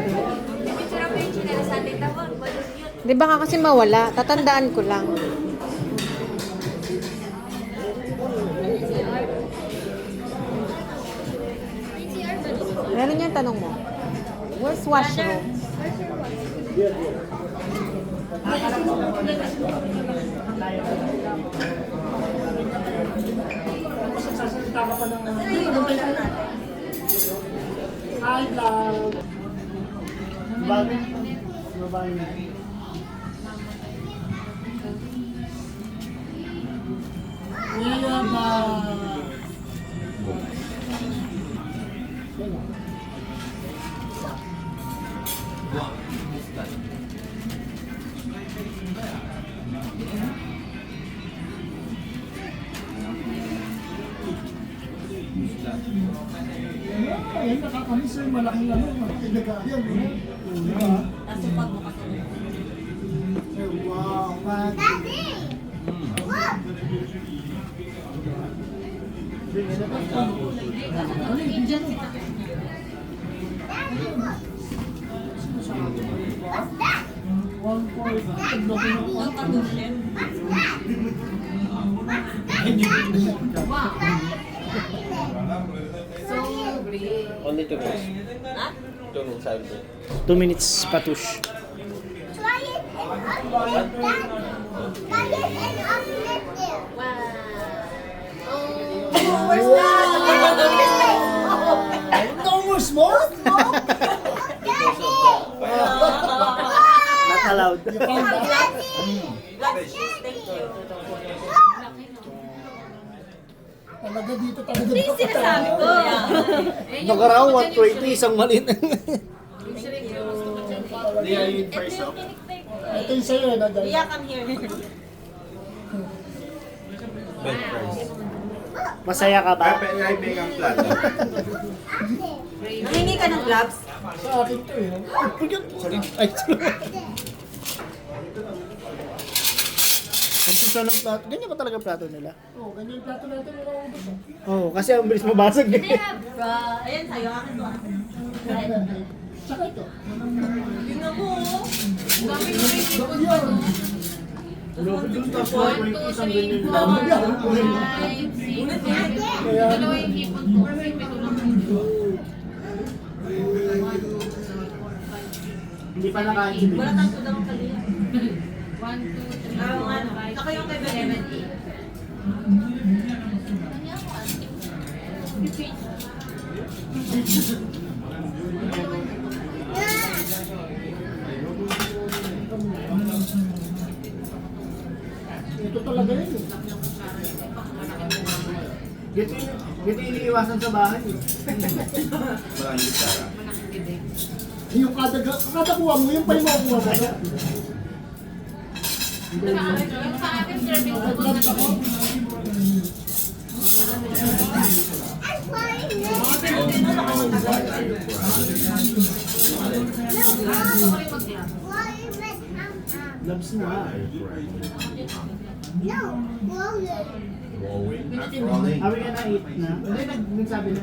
Picture ako yung chinela sa atin. Tawag, balon yun. Di baka kasi mawala. Tatandaan ko lang. Meron yung tanong mo. Where's washroom? Sasalita ka pa ng... Hi, love! Babae? Babae na. Kuya ba? Ayan, nakakamiss yung malaking ano, malaking nagkakyan. Diba? Nasupag mo kasi. Wow, man. Ano yung dyan? One point. Only 2 minutes. 2 minutes, I will do. 2 minutes, Patush. Try it and uplift that. Try it and uplift it. Oh, where's that? No more smoke? Not allowed. You found that? Black cheese, thank you. Talaga dito talaga. Ito yung sinasabi ko. Nakaraw, 120, isang maliit. They are in first off. Ito yung sa'yo, na dahil. Yeah, come here. Best price. Masaya ka ba? I make ang plan. Nangingi ka ng gloves? Sa akin to eh. Sorry. Ay, Ang pisa ng plato, ganyan ba talaga plato nila? oh, ganyan yung plato natin mga ubos. Oo, kasi ang bilis mabasag eh. Ayan sa'yo, akin to. Tsaka ito. Yun ako. Grabe dun, tapos 120 isang ganyan lang. Kaya, hindi pa nakain si Wala Bill. kang tudang kaliya. 1, 2, 3, 4, 5. Ako yung kay Belen. Ito talaga yun eh. Gito yung iniiwasan sa bahay eh. Maraming gitara. Yung kada kuha mo, yung pa yung makukuha mo. Yung sa akin, serving ko doon na ako. I'm flying this. Flying with Gloves na. No, rolling. Rolling, not rolling. Are we gonna eat na? Hindi, nagsabi na.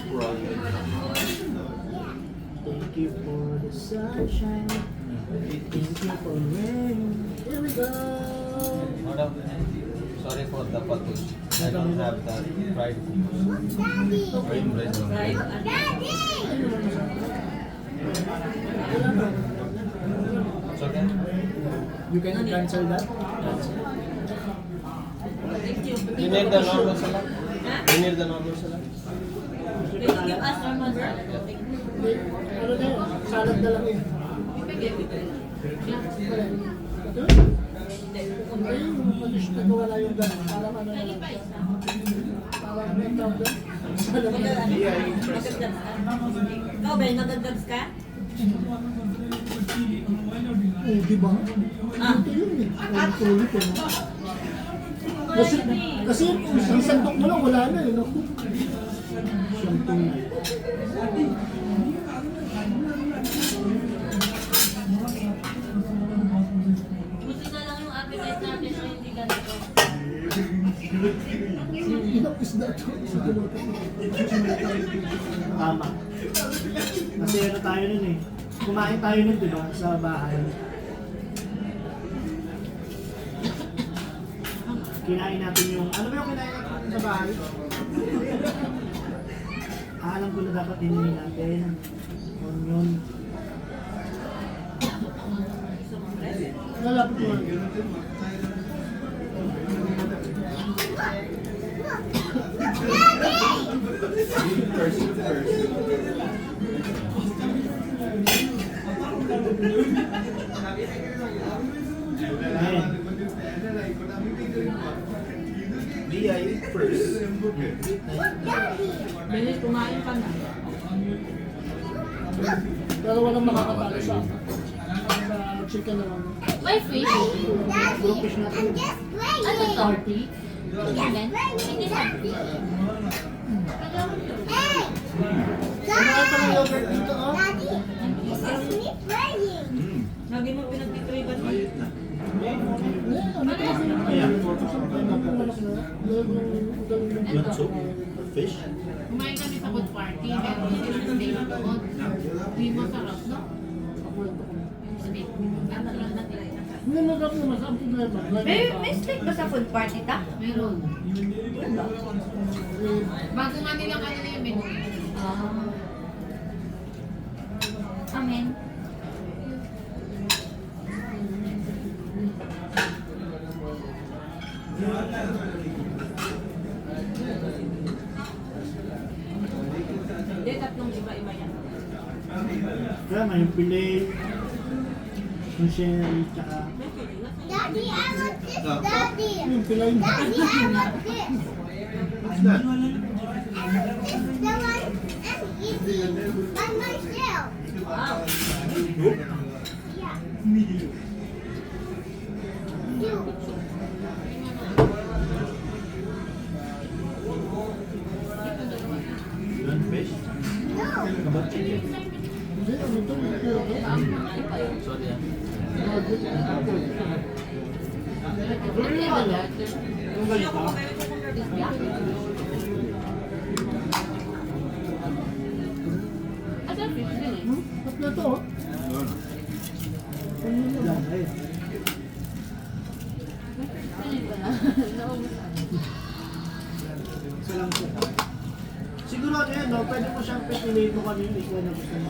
Rolling. Thank you for the sunshine. Thank you for rain. Here we go. Madam, sorry for the patush. I don't have that fried food. Daddy. Ayun, bread lang. Daddy. It's okay? You can cancel that? Thank you. You need the normal salad? You need the normal salad? Can you give us normal salad? Hindi. Ano na yun? Salad na lang yun. Ito? Ayun, matish na wala yung gano'n. Parang ano yun. Parang ano yung tawag doon? Salad na lang. Magandang ka? Ikaw, Ben, magandang ka? Oo, di ba? Ito yun eh. Ang tulit eh. no? Kasi yung sandok mo lang, wala na eh. No? Siyang tunay. Buti na lang yung appetite natin na hindi ganito. isda ito. Sa pinuto. Tama. Kasi ano tayo nun eh. Kumain tayo nun, di ba? Sa bahay. Kinain natin yung... Ano ba yung kinain natin sa bahay? Alam ko na dapat hinuhin natin. Onion. Lalapit mo lang. Ayan. Dia, eat first. Bilis, kumain ka na. Pero walang makakatalo sa chicken na lang. May fish. Puro fish natin. Ano to? Chicken? Hindi na. Kumain pa ng yogurt dito, oh. Lagi mo pinagtitripan mo. Ayun na. Yun, so, fish? Kumain kami sa food party. Meron din yung steak doon. Hindi masarap, no? Yung steak. Ano lang natin. Hindi masarap na masarap yung flavor. May steak ba sa food party ta? Meron. Bago nga nilang ano na yung menu. Amen. Hindi, tatlong iba-iba yan. Kaya may yung filet, yung sherry, tsaka Daddy, I want this, Daddy. yung filet. Daddy, I want this. What's that? I want this, the one I'm eating by myself. Yeah. You. Yun, fish? No. How about chicken? Hindi, ano ito? Sorry ah. Yung ganito. Asan fish din eh? Tatlo ito, oh. Yan, ayun. Isa lang siya. Siguro ano yan, no? Pwede mo siyang pipiliin mo kung ano yung ikaw na gusto mo.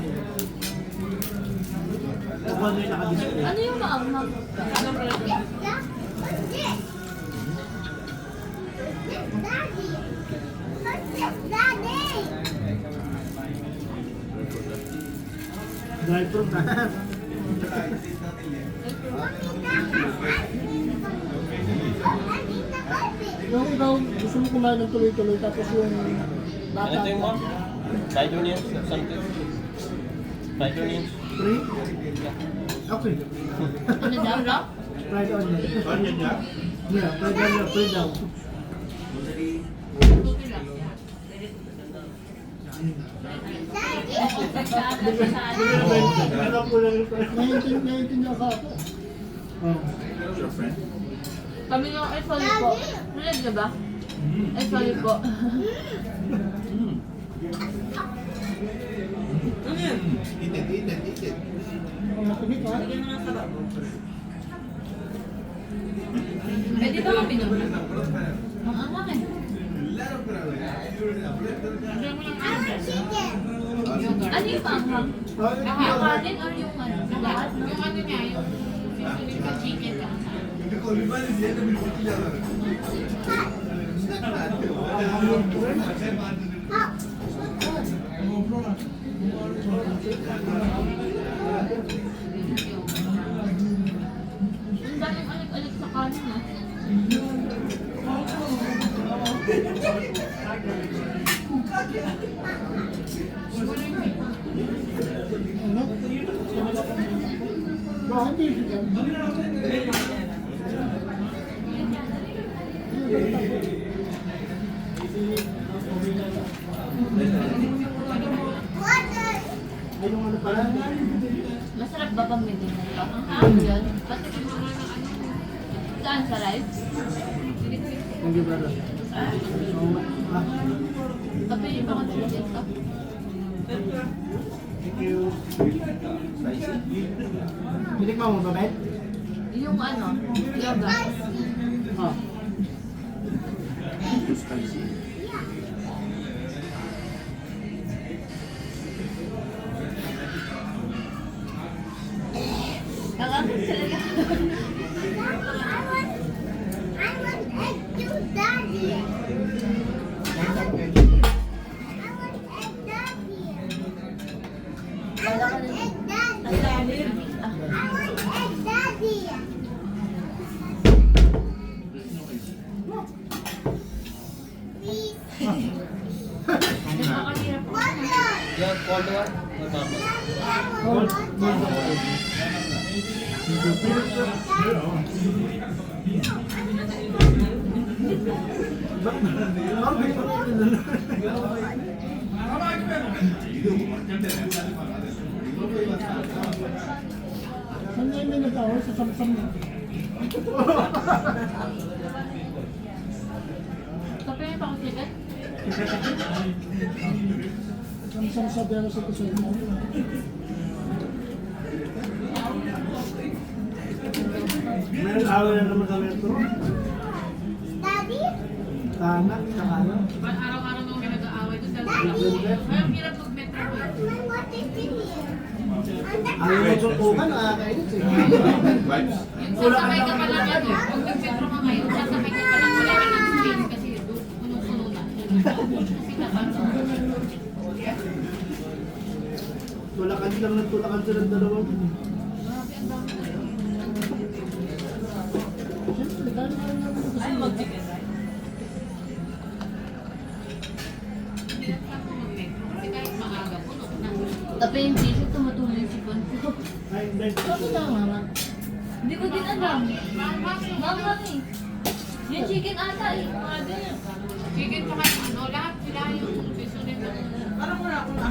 O kung ano yung nakadisplay. Ano yung maanghang? What's this? Daddy. What's this, Daddy? Dry fruit na. Yung ikaw, gusto mo kumain ng tuloy-tuloy, tapos yung bata. Ano ito yung mom? Fried onions or something? Fried onions? Three? Okay. Ano daw, Rob? Fried onion. Onion niya? Yeah, fried onion, fried daw. Tuti lang. Alam ko lang yung naiintindihan ka ako. Oh. Who's your friend? Kami yung sorry po. Narinig niyo ba? Sorry po. Eat it, eat it, eat it. Ang matigit ha? Pwede ba kami doon? Ang anghang eh. Lagyan mo lang ano dyan. Chicken. Yogurt. Ano yung maanghang? Yung kanin or yung ano? Lahat? Yung ano niya, yung seasoning sa chicken ka. Ang daming alik-alik sa kanin ah. Ano? Bakit yung chicken? Water. Ay, yung ano pala? Masarap ba pag may ganyan pa? Ang hapon yun. Pati yung mga saan sa rice? Thank you, brother. So, Tapi yung mga chicken ka. Tinikman mo ba, Ben? Yung ano, yoga. Oh. Spicy. Kakakit talaga. I want egg too, Daddy. I want egg, Daddy. I want egg, Daddy. I want egg, Daddy. Please. Nakakahirap. Water. You want cold one or normal? I want water. Saan may nag-away sa samsam na? Tapi yung pang chicken? Samsam sa biyano sa kusog mo. May away na naman sa metro. Daddy. Tanak, saka ano. Ba't araw-araw nung may nag-aaway doon dahil Daddy. kaya ang hirap mag-metro ko eh. My water is in here. Ayaw mo suntukan, nakakainis eh. Vibes? Yung sasakay ka pa lang ano, pag nag-metro ka ngayon, sasakay ka pa lang wala ka ng space kasi punong-puno na. Kasi napansin. Tulakan lang ng tulakan silang dalawa. Grabe, ang dami na yun. Siyempre, dahil na lang naman kasi. Ay, mag-chicken rice. Hindi na ako mag-metro kasi kahit maaga, puno na. Tapi yung tissue, tumutulong yung sipon ko. Ay, hindi. Sabi na nga. Hindi ko din alam. Mama eh. Yung chicken ata eh. Mga ganyan. Chicken tsaka yung ano, lahat sila yung susunod na. Parang wala ko na.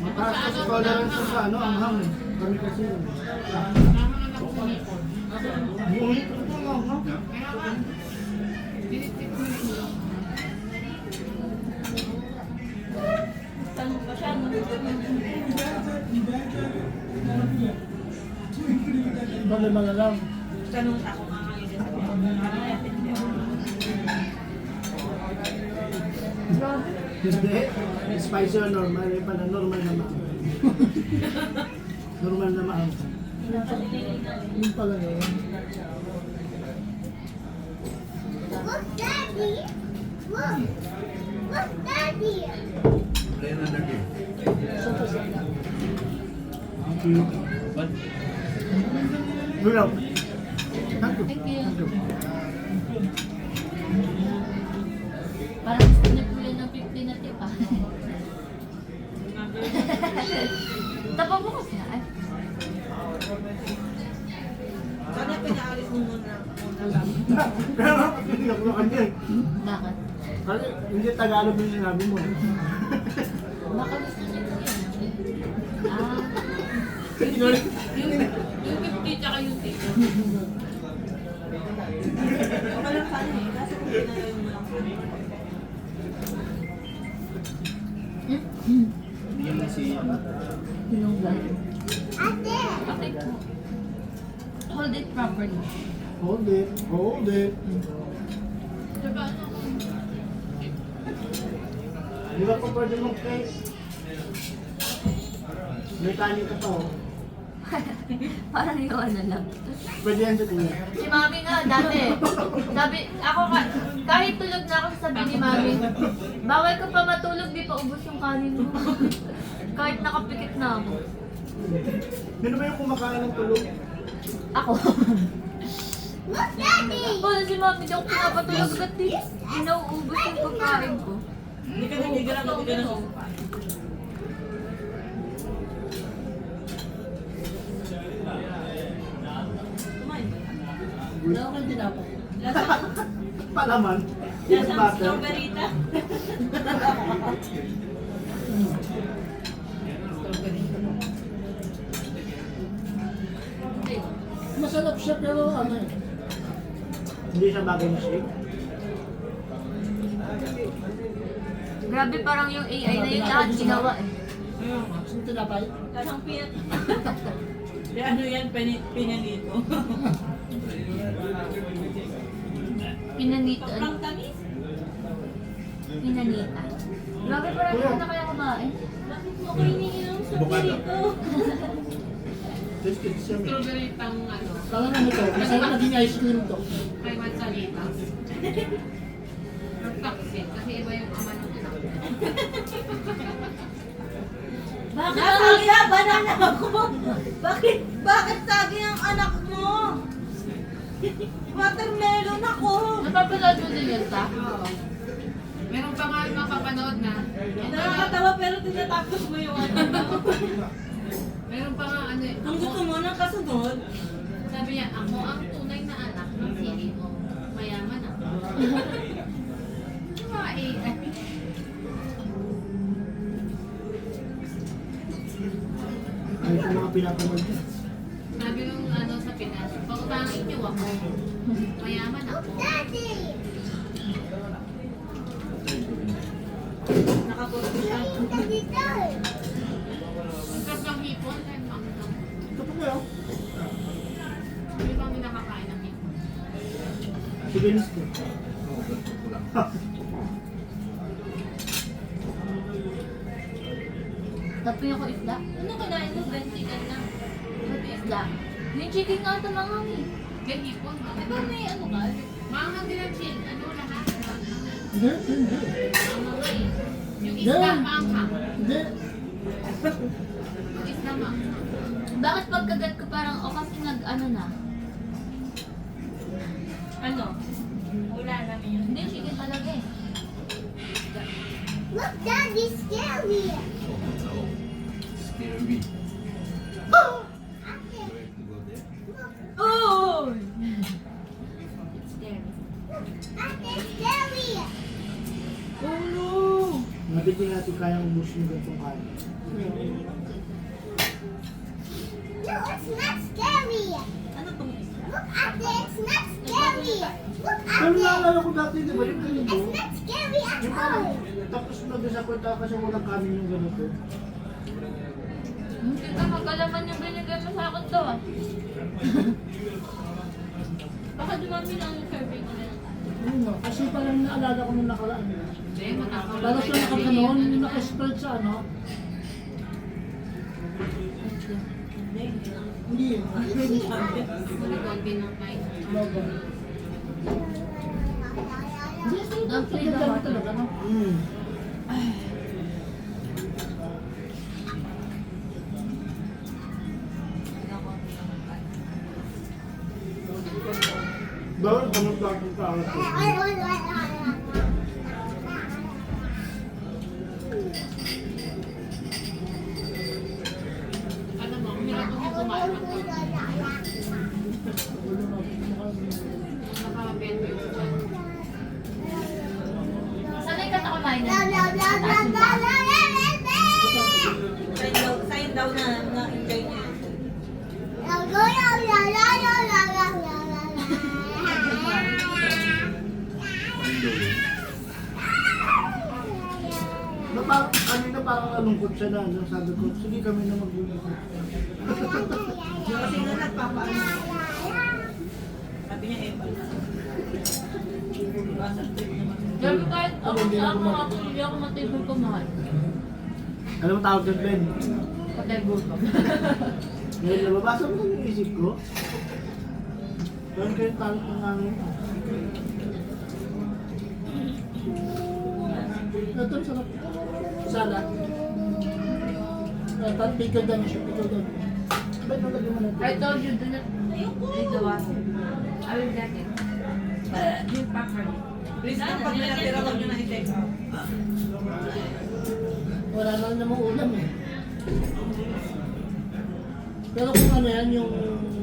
Mataas kasi tolerance sa ano, anghang eh. Kami kasi yun. Nahangan ako sa nipon. Buhit ko ito lang, ha? Kaya nga, dinitik ko yung ulo. Tanong pa siya. No? Bale malalang. Tanong ako nga Hindi. Spicy or normal. Eh pala, normal na maang. Normal na maang. Yun pala eh. Look, Daddy. Look. Look, Daddy. Play another game. Cute. But Willow. Thank you. Thank you. Thank you. Parang gusto niya po yan ng 50 na tip ah. Tapos mo kasi na eh. Sana pinaalis mo muna lang. Pero, hindi ako na kanya eh. Bakit? Kasi hindi Tagalog yung sinabi mo. Baka gusto niya po yan. Ah. Yung 50 tsaka yung tip. Okay lang sana eh. Kasi kung pinalayo mo lang sana. Bigyan mo si Pinunggan. Ate. Okay po. Hold it properly. Hold it. Hold it. Tsaka ano, Di ba pa pwede mong case? May tanyo ka pa oh. Parang yung ano lang. Pwede yan sa tingin. Si Mami nga dati. Sabi, ako kahit tulog na ako sabi ni Mami, bawal ka pa matulog, di pa ubos yung kanin mo. Kahit nakapikit na ako. Sino ba yung kumakain ng tulog? Ako. Look, Daddy. Wala si Mami, di ako pinapatulog agad di. Inauubos yung pagkain ko. Hindi ka nanigaran, hindi ka nasupa. Kumain ba yan? Wala ka din ako. Palaman. Lasang Butter. strawberry ta. Masarap siya pero ano eh. Hindi siya bagay na shake. Grabe, parang yung AI na yun lahat ginawa eh. Sino tinapay? Parang pinat... Ano yan, pinanito. Pinanita. Sobrang tamis. Pinanita. Grabe, parang hindi na kaya kumain. Bakit mo ko iniinom sa Avocado. dito? Tasted siya. Strawberry pang ano, Kala na nito, masarap naging ice cream to. may mansalitas. Nagtaksin, kasi iba yung ama ng anak. Bakit ang banana ako? Bakit saging ang anak mo? Watermelon ako. Napapanood mo din yun, ta? Oo. Meron pa nga makapanood na. Nakakatawa pero tinatapos mo yung ano. Meron pa nga ano eh. Kung gusto mo ng kasunod, Sabi niya, ako ang tunay na anak ng sili mo. Mayaman ako. Mga AI. Ay, ito mga pinapanood niya. Sabi nung ano sa Pinas, pagutangin niyo ako. Mayaman ako. Daddy. nakapunta siya. Daddy, Daddy. Ang sarap ng hipon. Kahit pang Ito po kayo. hindi pa kami nakakain ng hipon. Sige, Nisko. Tapos ako isda. Ano kinain mo? Bentikan na. Tapos isda. Yung chicken nga ito mga eh. Then hipon. Di ba may ano ka? Maanghang din ang chin. Ano lahat? Hindi, hindi. Ang mga eh. Yung isda maanghang. Hindi. Yung isda maanghang. Bakit pagkagat ko parang kasi ano na? Ano? Wala namin yun. Hindi, chicken talaga eh. Look, Daddy, scary. Scary. Oh! Where to go there? Oh! It's scary. Ate, scary. Oh no! Nabigyan natin kayang ubusin ng ganitong kain. No, it's not scary. Ano tong isa? Look, Ate, it's not scary. Look, Pero Ate. naalala ko dati, di ba yung ganito? It's not scary at Yung all. parang, tapos nag-disappoint ako kasi walang kanin yung ganito. Hindi ka magkalaman yung binigay mo sa akin to ah. Baka dumami lang yung serving ko na lang. Ano nga, kasi parang naalala ko nung nakaraan. Hindi, matakot. Para sa nakaganon, yung naka-spread sa ano. Hindi yun. Konti ng kain. Logo. Hindi, Ang hindi flavor. ganun talaga, no? Bawal ka magkakong kaawat. Alam mo, hirap ko kumain ng konti. Nakabento yung chan. Sanay ka na kumain La, na. la, la, la, la, la, la, la, la. Sign daw na na-enjoy niya. La, la, la, la, la, la, la, la, la, la. Na parang, kanina parang nalungkot siya na, ano, sabi ko, sige kami na maglulungkot. Kasi nga nagpapaano. Sabi niya eh, Grabe kahit ako sa ako, hindi ako matibay kumain. Ano mo tawag doon, Ben? Patay gutom. Ngayon, nababasa mo yung isip ko. Doon kayo talot ng hangin. Ito, sarap. Salad. Pickle dami siya, pickle dami. Ba't nalagyan mo na ito? I told you, do not take the water. I will get it. Yung properly. please na pag may natira, huwag nyo na i-take out. Wala na namang ulam eh. Pero kung ano yan, yung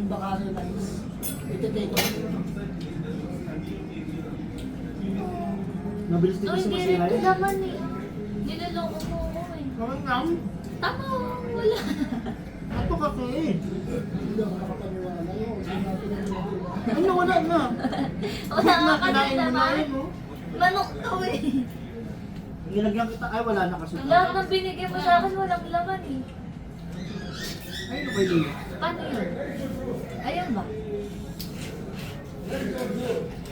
bakano rice, iti-take out. Mabilis din No, kasi hindi masira rin ito yan. naman eh. Niloloko mo ako eh. Bakit nam? Tama, wala. Ito kasi eh. Hindi ako nakapaniwala yun. Hindi natin naniniwala. Ano, wala na. Wala nga Kinain kanina mo na ba? yun, no? Manok to eh. Nilagyan kita, ay wala na kasi. Lahat ng binigyan mo sa akin walang laman eh. Ay, ano ba yun? Paano yun? Ayun ba?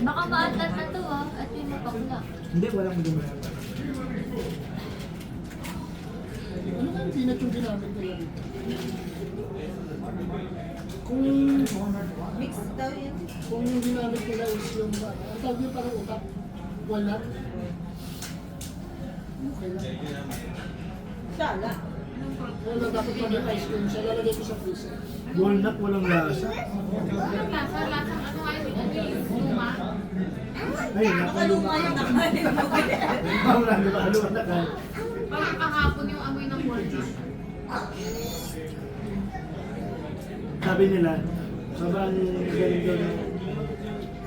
Baka maatlat na to ah, at yung mapakla. Hindi, walang dulo. Ano nga yung peanut yung ginamit nila dito? Kung Mix daw yun. kung yung ginamit nila is yung ang tawag yung parang utak, walnut. Okay lang. Sala. Wala dapat mag ice cream siya, lalagay ko sa freezer. Walnut walang lasa. Walang lasa, lasang ano nga yung luma. Ay, nakaluma. Nakaluma yung nakain mo. Wala na nakaluma na ka. Parang kahapon yung amoy ng walnut. Sabi nila, sobrang galing doon.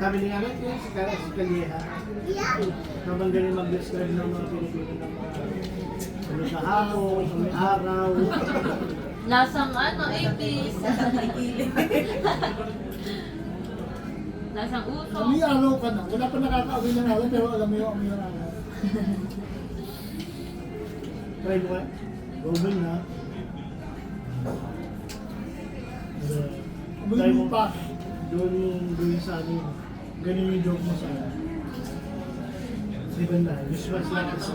Sabi ni Anak, si Kalieha, sobrang galing mag-describe ng mga Pilipino ng mga ano sa hapon, sa may araw. Lasang ano, 80s. Lasang uso. Amoy araw ka na, wala pa nakaka-amoy ng araw pero alam mo yung amoy ng araw. Try mo ka? Golden na. Amoy mo pa. Doon sa amin. Ganun yung joke mo sa akin. Siban na, visuals lang kasi.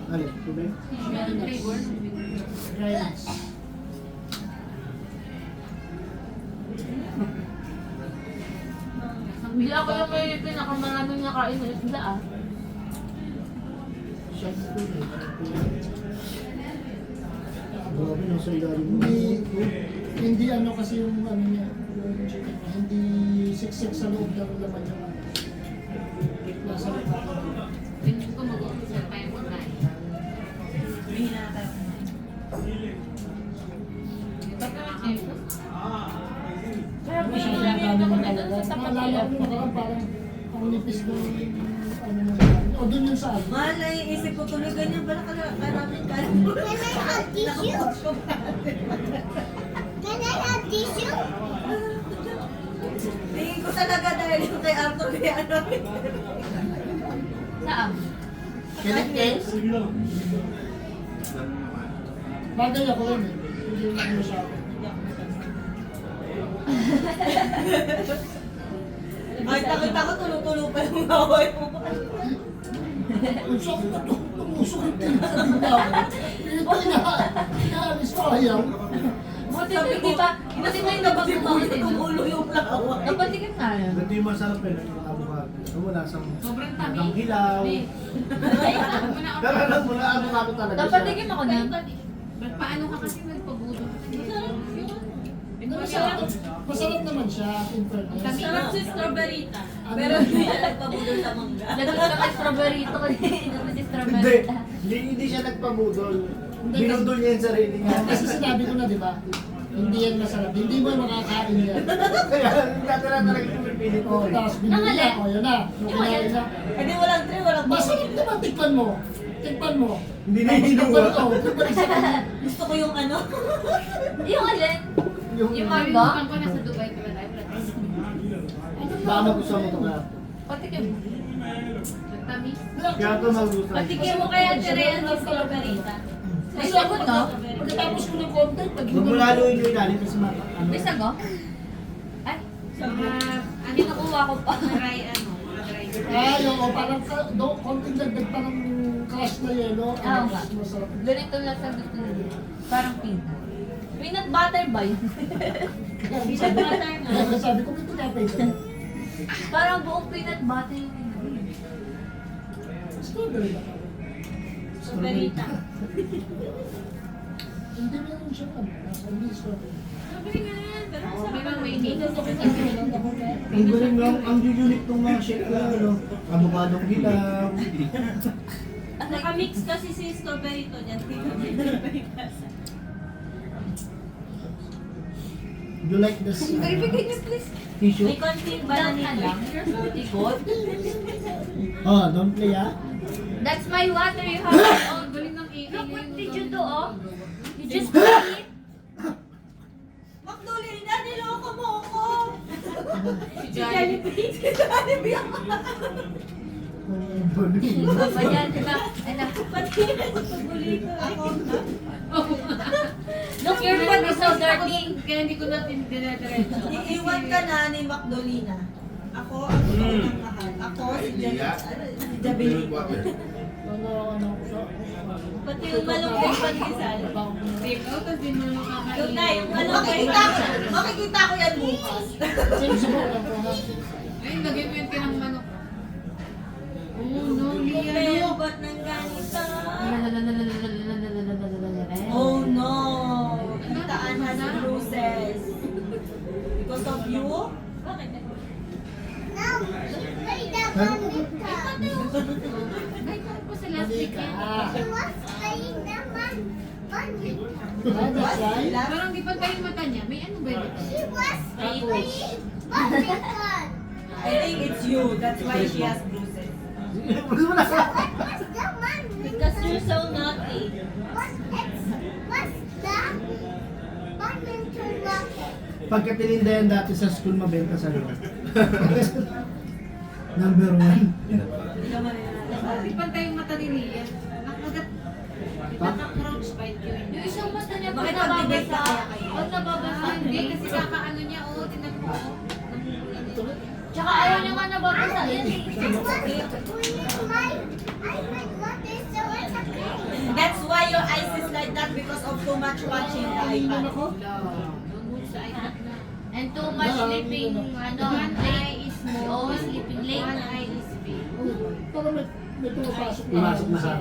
Ano, tubig? Yung flavor. Guys, Hindi ako yung may pinakamaraming nakain ng isda ah. Shampoo eh. Grabe nasa ilalim mo. hindi ano kasi yung ano niya, yung chicken, hindi siksik sa loob ng laman niya. Nasa loob. Tingin ko mag-uusap tayo kumain. Ito ka lang kayo. Kaya Masyadong dami ng talaga. Naalala ko naman parang ang nipis ng ano mo. O dun yung sa akin. Mahal na iisip ko tuloy ganyan pala karaming kanin. Can I have tissue? Can I have tissue? Tingin ko talaga dahil yung kay Arthur kaya ano. Saan? Kinikis? Bagay ako rin eh. Hindi yung ano sa akin. Ay, takot ako tulo-tulo pa yung away mo. Ang sakit na to. Tumusok yung tinatagin na ako. Pinaalis ko ayaw. Buti hindi ba? Buti na yung labas mo Buti tumulo yung lawa. Napatikim na yun. Ganito yung masarap eh, ng avocado. Wala sang Sobrang tabi. ang hilaw. Hindi. Pero alam mo na avocado talaga siya. Napatikim ako na. Paano ka kasi nagpabudo? Masarap naman siya. In fairness. Sarap si strawberry ta. Pero hindi siya nagpabudol sa mangga. Lagos na kay strawberry ito. Lagos si Hindi, strawberry. hindi siya nagpabudol. Binudol niya yung sarili niya. Kasi sinabi ko na, di ba? Hindi yan masarap. Hindi mo makakain yan. Kaya natala talaga yung pipilit O, ko. tapos binili na. O, yan na. Yung kinain na. Hindi walang tray, walang Masarap naman. Tikpan mo. Tikpan mo. Hindi na Tapos hinuwa. tikpan ko. Tikpan isa ka niya. Gusto ko yung ano. Yung alin? Yung Sabi mangga? ko nasa Dubai pa tayo. Baka magustuhan mo ito kaya. Patikim. Nagtamis. Kaya ito magustuhan. Patikin mo kaya Tere ang strawberry ta. May sagot no? Pagkatapos ko ng content, pag Huwag mo laluin yung ilalim kasi ano. May sagot? Ay, Ano kinukuha ko pa. dry ano? Dry. Ay, oo, parang konting dagdag parang crush na yelo. Ah, Ano, nga. masarap. Ganito lang sa gusto nila. Parang peanut. Peanut butter ba yun? Peanut butter nga. Kaya sabi ko, may tinapay ka. Parang buong peanut butter yung nilagay. Strawberry ba? Strawberry ta. Hindi meron siya ano. Hindi strawberry. May mga may dito. Ang galing lang, ang unique tong mga shake na ano. Avocadong hilaw. Nakamix kasi si strawberry to dyan. You like this Ibigay niyo please. tissue? May konting banana lang. Ikot. Oh, don't play ah. That's my water you have it on. Galing ng AA. Look, what did you do, oh? You just put it. Magdulina, niloko mo ako. Si Si Jollibee. Si Jollibee ako. Apa yan? Anak. Pati na sa pagulito. Ako na. Look, your foot is so dirty. Kaya hindi ko natin dinadiretso. Iiwan ka na ni Macdolina. Ako ang unang mahal. Ako si Jabilin. Pati yung malunggay pandesal. Take out, tapos din mo naman kakain. Yung na, yung malunggay. Makikita ko yan bukas. Ayun, lagay mo yung tinang manok. Oh, no, Lia, no. Pembot ng ganito. Oh no! Kitaan has bruises. Because of you? Bakit? No, play the badminton. Ay, kung po sa last weekend. She was playing the badminton. What? Parang di pa tayo mata niya. May ano ba yun? She was playing badminton. I think it's you. That's why she has bruises. What's the man? Because you're so naughty. What's the badminton racket? Pagka tininda yan dati sa school, mabenta sa iyo. Number 1. Hindi naman Di pa tayo mata ni Lia. Nakagat. Naka-crouch bite yun. Yung isang mata niya pag Bakit pag debate nababasa. na kaya kayo? Pag nababasa, Hindi, hindi. kasi kakaano niya. Oo, tinan mo. Tsaka ayaw niya nga nababasa yan eh. That's why your eyes is like that because of too much watching the iPad. Sa iPad na. And too much sleeping, ano, late. You always sleeping late. One eye is big. Parang may pumapasok na. Pumasok na sa...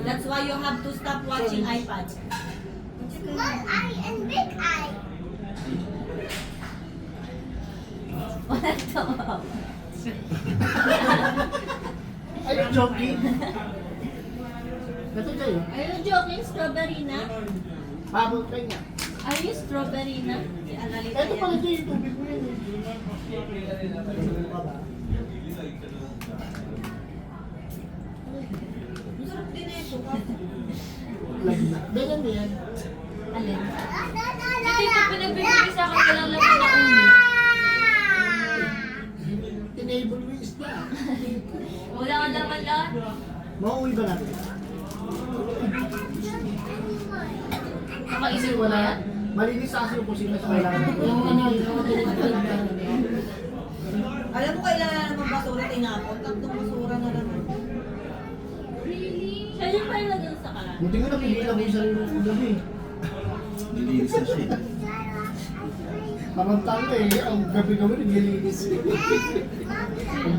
That's why you have to stop watching iPad. Small eye and big eye. Wala to. Are you joking? Ito kayo. Are you joking, strawberry na? Pabot kayo nga. Are you strawberry na? Si Annalita Ito pala yan. ito yung tubig mo yun. Ang sarap din eh, ito. Ganyan din yan. Alin? La la la la Hindi la. ko pinagbibigay sa akin walang laman na ulo. Tinable mo yung isda. Wala kang laman lahat. Mauwi ba natin? Nakaisip mo yan? Malinis sa kasi yung kusina sa kailangan. Alam mo kailangan na naman basura tinapon? Tatlong basura na naman. Siya yung pa ilagay sa kalan. Buti nga napigilan ko yung sarili ko gabi. Nilinis na siya. Kamantala eh, ang gabi-gabi naglilinis.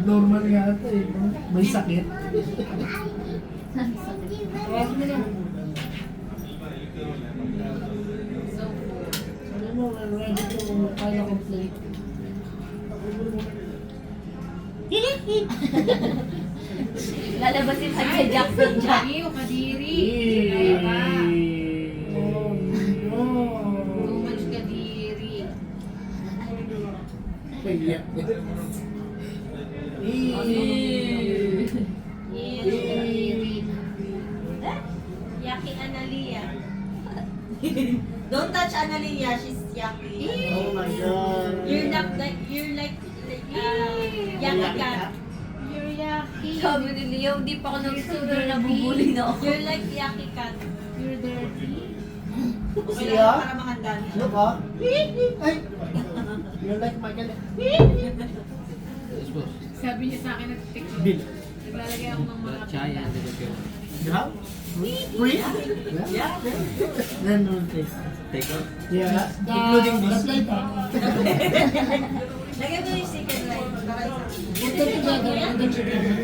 Normal nga ito eh, no? May sakit. Sabi mo, ready to file a complaint. Lalabasin sa Jackson dyan. Ayaw, kadiri. Oh, Too no. much kadiri. Kaya. Yucky Analia. Don't touch Analia, she's yucky. Oh my God. You're like yucky cat. You're yucky. Sabi ni Leo, hindi pa ako nagsundo na bubuli na ako. You're like yucky cat. You're dirty. Okay Siya? lang para mahanda niya. Look ha? Ay! You're like Michael. Sabi niya sa akin na TikTok. Bill. Naglalagay ako ng mga Chaya, Grab? Free? Yeah. Then we'll take. take out. Yeah, including this. Apply pa. Lagyan mo yung chicken rice. Put them together and then together.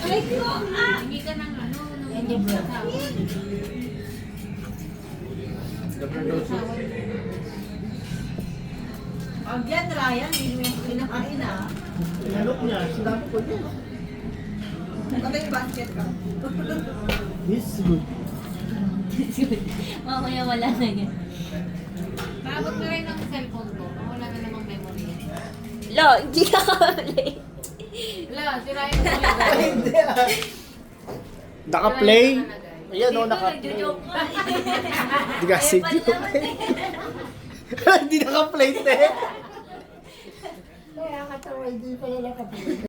Ay ko! Ah! Hingi ka ng ano, ng And the bread. Pag yan, Ryan, hindi mo yung pinakain ah. Tinalok niya, sinabi ko niya. Patay yung basket ka. This is good. Mamaya wala na yan. Paabot na rin ang cellphone ko. Wala na namang memory yan. Lo, hindi ka ka-play. Wala, sirayan ko ulit. Hindi ah. Naka-play? Ayan o, Dito, naka-play. nagjo-joke ka. Hindi kasi Eh, pala joke. naman Hindi naka-play, te. Kaya katawa, hindi pala nakaplay.